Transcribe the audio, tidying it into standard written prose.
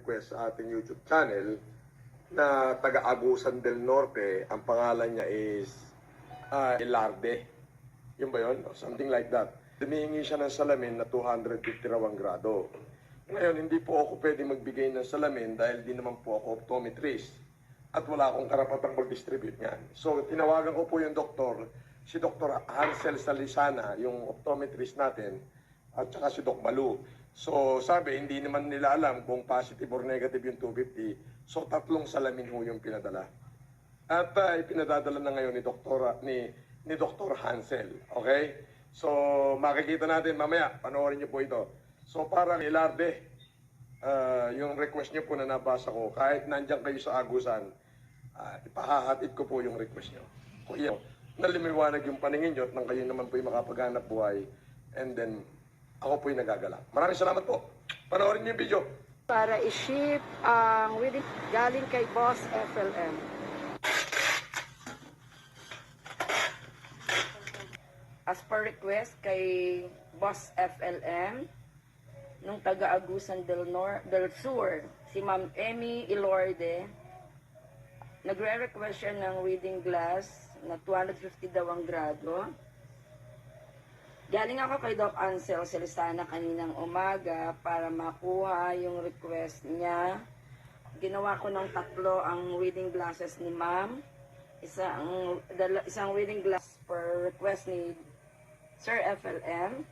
nag-request sa ating YouTube channel na taga Agusan del Norte. Ang pangalan niya is Ilarde. Yun ba yun? Or something like that. Humihingi siya ng salamin na 250 raw ang grado. Ngayon, hindi po ako pwede magbigay ng salamin dahil di naman po ako optometrist at wala akong karapatang mag-distribute niyan. So, tinawagan ko po yung doktor, si Dr. Hansel Salisana, yung optometrist natin, at saka si Doc Balu. So, sabi, hindi naman nila alam kung positive or negative yung 250. So, 3 salamin ho yung pinadala. At ipinadadala na ngayon ni Dr. Hansel. Okay? So, makikita natin mamaya. Panoorin niyo po ito. So, parang Ilarde, yung request niyo po na nabasa ko, kahit nandiyan kayo sa Agusan, ipahahatid ko po yung request niyo. Kuya, nalimiwanag yung paningin niyo at nang kayo naman po yung makapaghanap buhay. And then, ako po yung nagagalak. Maraming salamat po. Panoorin niyo yung video. Para i-ship ang galing kay Boss FLM. As per request kay Boss FLM, nung taga-Agusan del Sur, si Ma'am Emmy Ilorde, nagre-request siya ng reading glass na 250 daw ang grado. Galing ako kay Doc Ansel Salisana kaninang umaga para makuha yung request niya. Ginawa ko ng 3 ang reading glasses ni Ma'am. Isang reading glass per request ni Sir FLM.